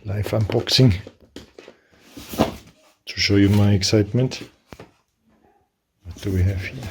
live unboxing to show you my excitement. What do we have here?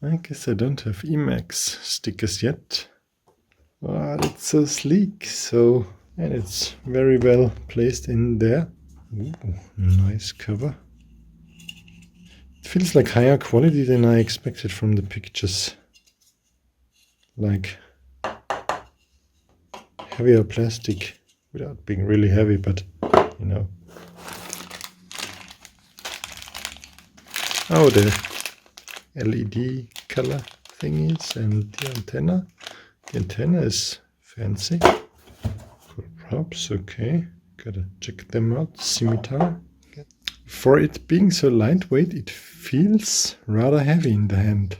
I guess I don't have Emax stickers yet. But it's so sleek, and it's very well placed in there. Ooh, nice cover. It feels like higher quality than I expected from the pictures. Like heavier plastic without being really heavy, but you know. Oh, the LED color thingies and the antenna. The antenna is fancy. Cool props, okay. Gotta check them out. Scimitar. For it being so lightweight, it feels rather heavy in the hand.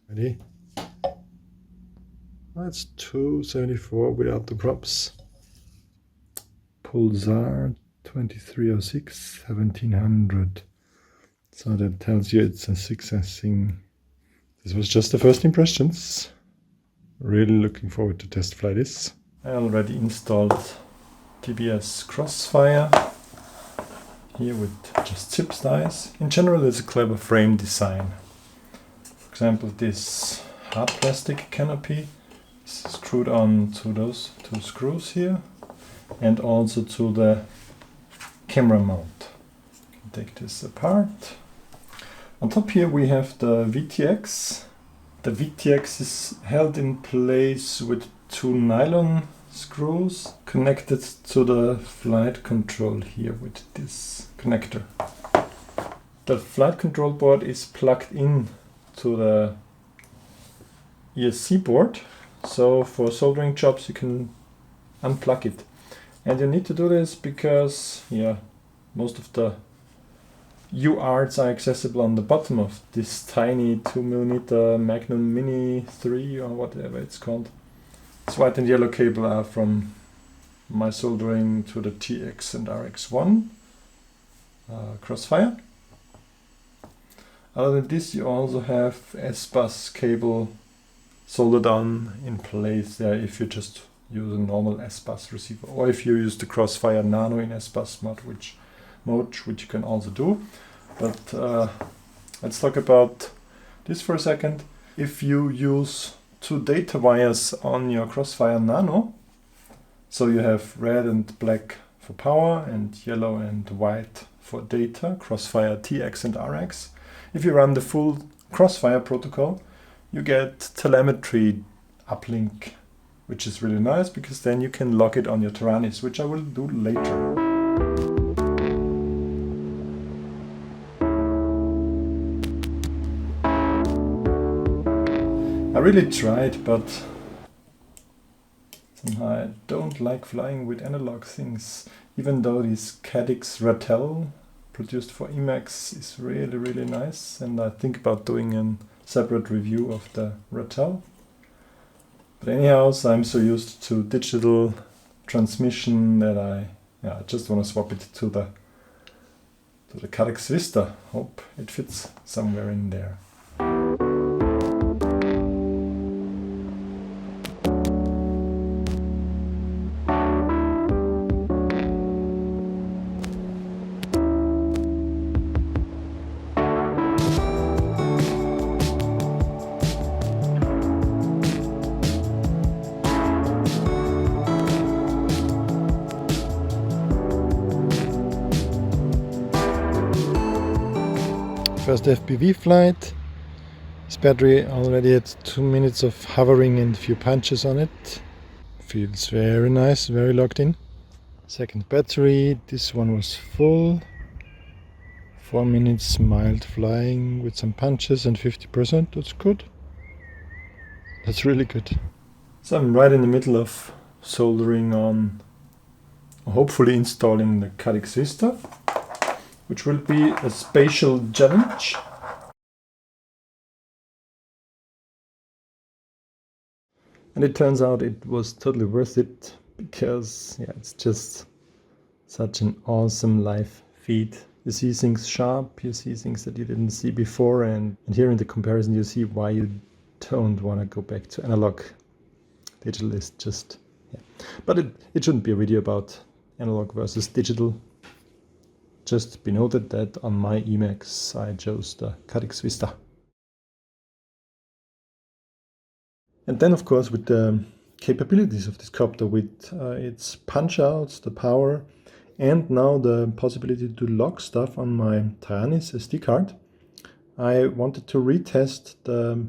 Ready? That's 274 without the props. Pulsar 2306 1700. So that tells you it's a 6S thing. This was just the first impressions. Really looking forward to test fly this. I already installed TBS Crossfire here with just zip ties. In general, it's a clever frame design. For example, this hard plastic canopy is screwed on to those two screws here, and also to the camera mount. You can take this apart. On top here we have the VTX. The VTX is held in place with two nylon screws connected to the flight control here with this connector. The flight control board is plugged in to the ESC board, so for soldering jobs you can unplug it. And you need to do this because most of the UARTs are accessible on the bottom of this tiny 2mm Magnum Mini 3 or whatever it's called. This white and yellow cable are from my soldering to the TX and RX1 Crossfire. Other than this, you also have S-Bus cable soldered on in place there if you just use a normal S-Bus receiver, or if you use the Crossfire Nano in S-Bus mode, which you can also do. But let's talk about this for a second. If you use two data wires on your Crossfire Nano, so you have red and black for power and yellow and white for data, Crossfire TX and RX. If you run the full Crossfire protocol, you get telemetry uplink, which is really nice because then you can log it on your Taranis, which I will do later. I really tried, but somehow I don't like flying with analog things, even though this Caddx Rattel produced for Emax is really, really nice, and I think about doing a separate review of the Rattel. But anyhow, so I'm so used to digital transmission that I just want to swap it to the Caddx Vista. Hope it fits somewhere in there. First FPV flight. This battery already had 2 minutes of hovering and a few punches on it. Feels very nice, very locked in. Second battery, this one was full. 4 minutes mild flying with some punches and 50%, that's good. That's really good. So I'm right in the middle of soldering on, hopefully installing the Caddx Vista, which will be a spatial challenge. And it turns out it was totally worth it because it's just such an awesome live feed. You see things sharp, you see things that you didn't see before, and here in the comparison you see why you don't want to go back to analog. Digital is just, yeah. But it shouldn't be a video about analog versus digital. Just be noted that on my Emax I chose the Caddx Vista. And then of course with the capabilities of this copter, with its punch outs, the power, and now the possibility to log stuff on my Taranis SD card, I wanted to retest the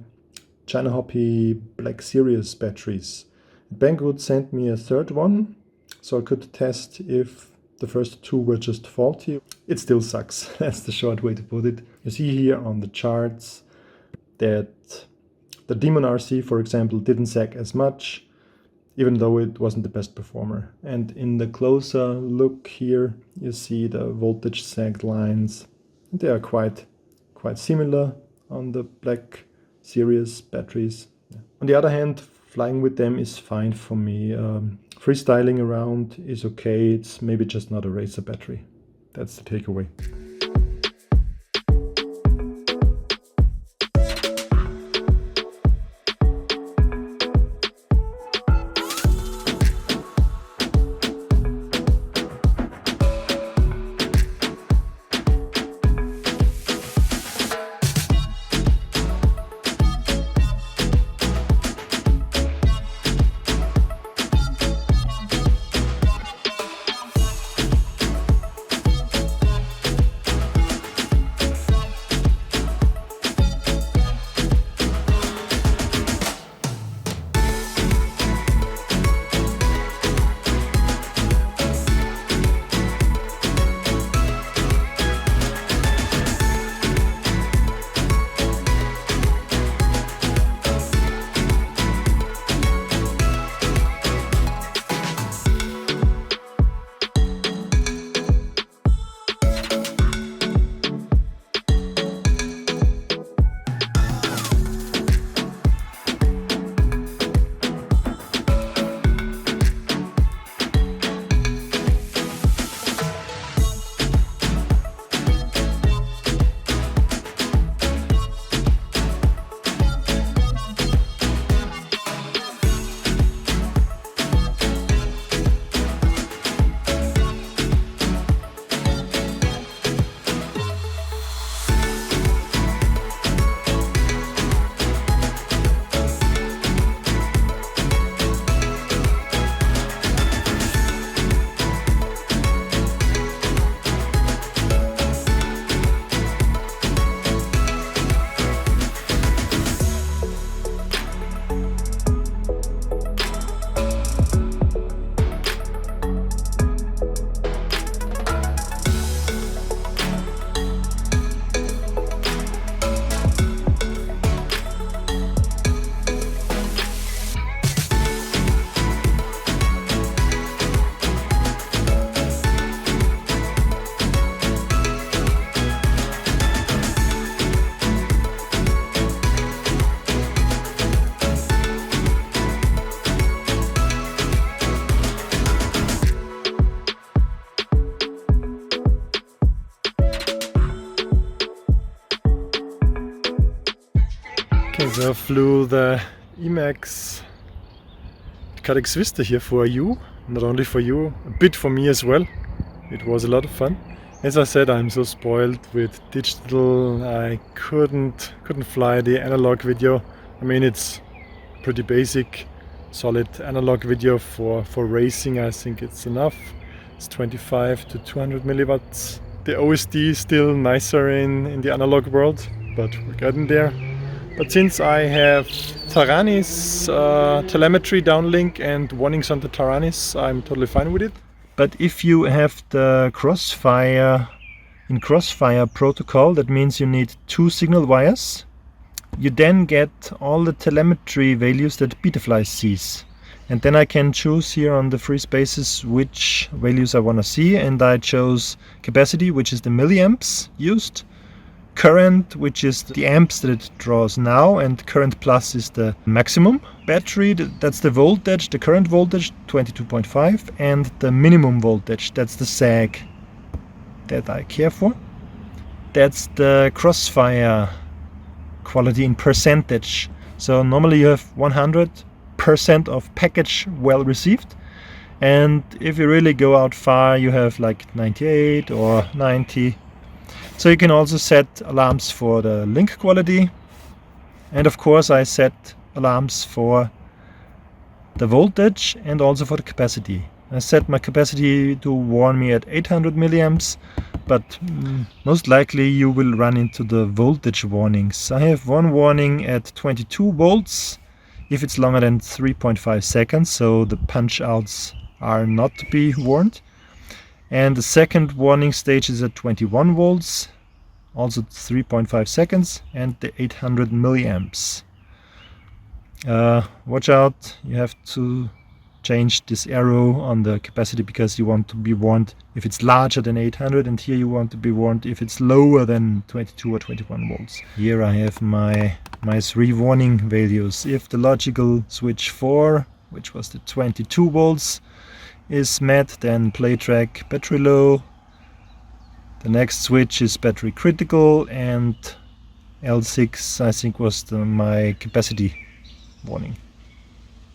China Hoppy Black Series batteries. Banggood sent me a third one, so I could test if the first two were just faulty. It still sucks, that's the short way to put it. You see here on the charts that the Demon RC, for example, didn't sag as much, even though it wasn't the best performer. And in the closer look here, you see the Voltage Sag lines. They are quite similar on the Black Series batteries. On the other hand, flying with them is fine for me. Freestyling around is okay, it's maybe just not a racer battery. That's the takeaway. Okay, so I flew the Emax Caddx Vista here for you, not only for you, a bit for me as well. It was a lot of fun. As I said, I'm so spoiled with digital. I couldn't fly the analog video. I mean, it's pretty basic, solid analog video for racing. I think it's enough. It's 25 to 200 milliwatts. The OSD is still nicer in the analog world, but we're getting there. But since I have Taranis Telemetry downlink and warnings on the Taranis, I'm totally fine with it. But if you have the Crossfire protocol, that means you need 2 signal wires. You then get all the telemetry values that Betaflight sees. And then I can choose here on the free spaces which values I want to see. And I chose capacity, which is the milliamps used. Current, which is the amps that it draws now, and current plus is the maximum. Battery, that's the voltage, the current voltage, 22.5, and the minimum voltage, that's the sag that I care for. That's the Crossfire quality in percentage. So normally you have 100 percent of package well received. And if you really go out far, you have like 98 or 90. So you can also set alarms for the link quality. And of course I set alarms for the voltage and also for the capacity. I set my capacity to warn me at 800 milliamps, but most likely you will run into the voltage warnings. I have one warning at 22 volts if it's longer than 3.5 seconds, so the punch outs are not to be warned. And the second warning stage is at 21 volts, also 3.5 seconds, and the 800 milliamps. Watch out, you have to change this arrow on the capacity because you want to be warned if it's larger than 800, and here you want to be warned if it's lower than 22 or 21 volts. Here I have my 3 warning values. If the logical switch 4, which was the 22 volts, is met, then play track battery low. The next switch is battery critical, and L6 I think was my capacity warning.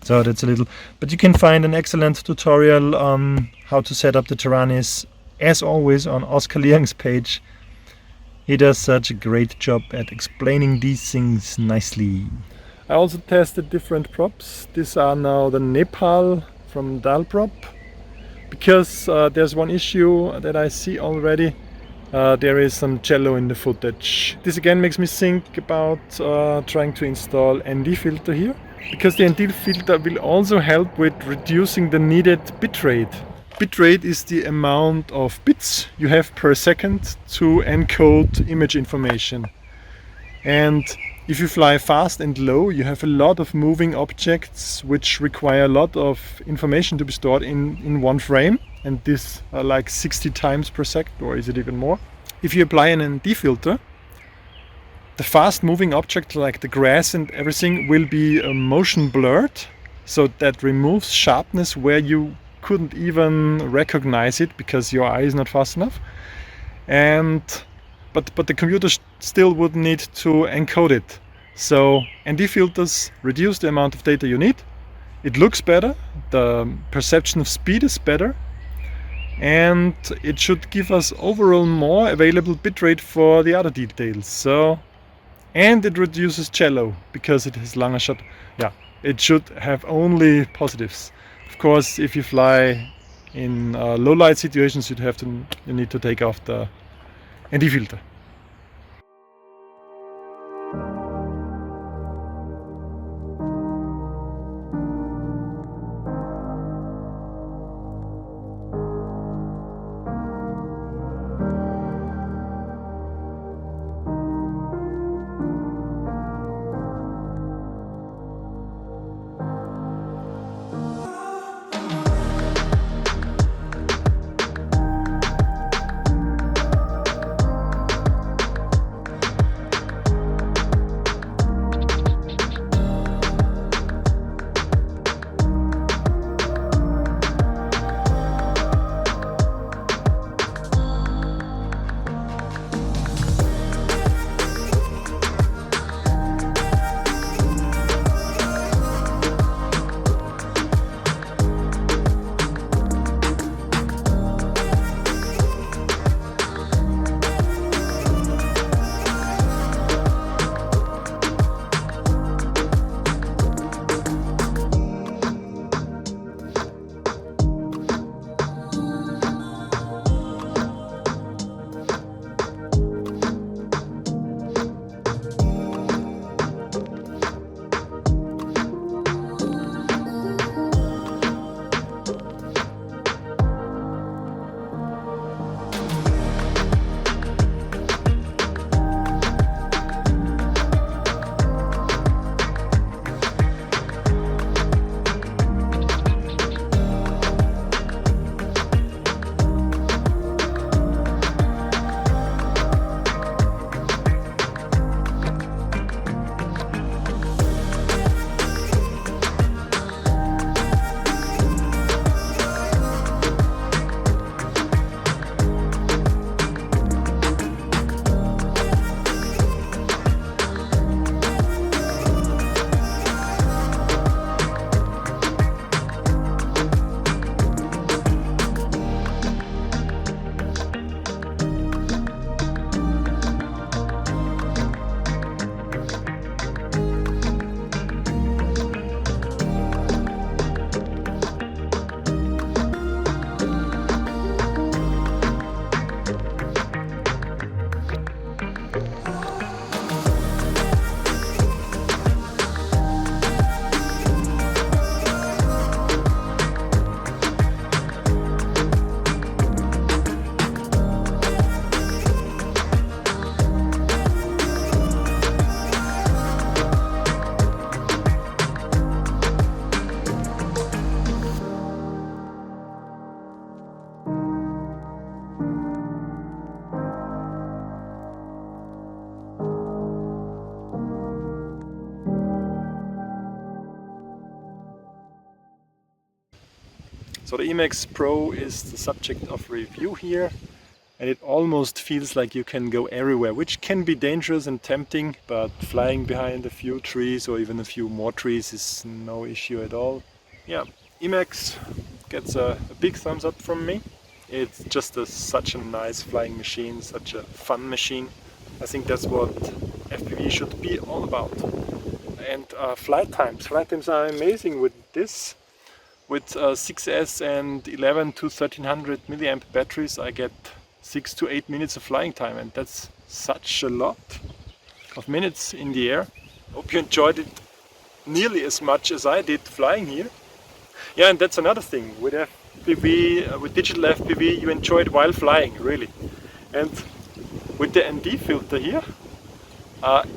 So that's a little, but you can find an excellent tutorial on how to set up the Taranis, as always, on Oscar Liang's page. He does such a great job at explaining these things nicely. I also tested different props. These are now the Nepal from Dal prop, because there's one issue that I see already. There is some cello in the footage. This again makes me think about trying to install ND filter here, because the ND filter will also help with reducing the needed bitrate. Bitrate is the amount of bits you have per second to encode image information. And if you fly fast and low, you have a lot of moving objects which require a lot of information to be stored in one frame, and this like 60 times per second, or is it even more? If you apply an ND filter, the fast moving object like the grass and everything will be motion blurred, so that removes sharpness where you couldn't even recognize it because your eye is not fast enough. And but the computer still would need to encode it. So ND filters reduce the amount of data you need. It looks better, the perception of speed is better, and it should give us overall more available bitrate for the other details. So, and it reduces cello because it has longer shot. Yeah, it should have only positives. Of course, if you fly in low light situations, you need to take off the ND filter. So the Emax Pro is the subject of review here, and it almost feels like you can go everywhere, which can be dangerous and tempting, but flying behind a few trees or even a few more trees is no issue at all. Yeah, Emax gets a big thumbs up from me. It's just such a nice flying machine, such a fun machine. I think that's what FPV should be all about. And flight times are amazing with this. With 6S and 11 to 1300 milliamp batteries, I get 6 to 8 minutes of flying time, and that's such a lot of minutes in the air. Hope you enjoyed it nearly as much as I did flying here. Yeah, and that's another thing. With FPV, with digital FPV, you enjoy it while flying, really. And with the ND filter here,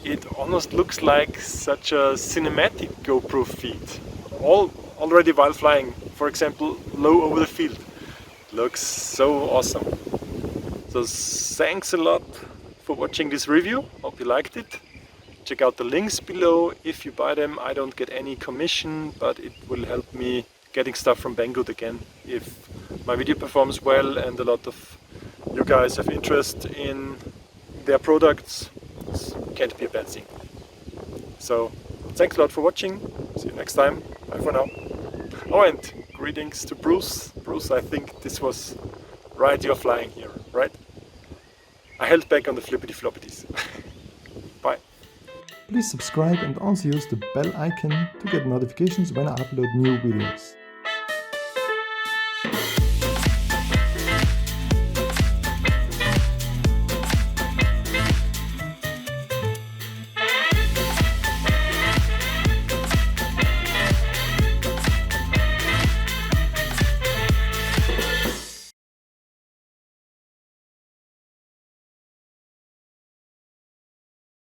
it almost looks like such a cinematic GoPro feed. Already while flying, for example, low over the field. Looks so awesome. So thanks a lot for watching this review. Hope you liked it. Check out the links below. If you buy them, I don't get any commission, but it will help me getting stuff from Banggood again. If my video performs well and a lot of you guys have interest in their products, it can't be a bad thing. So thanks a lot for watching. See you next time. Bye for now. Oh, and greetings to Bruce. Bruce, I think this was right, you're flying here, right? I held back on the flippity floppities. Bye. Please subscribe and also use the bell icon to get notifications when I upload new videos.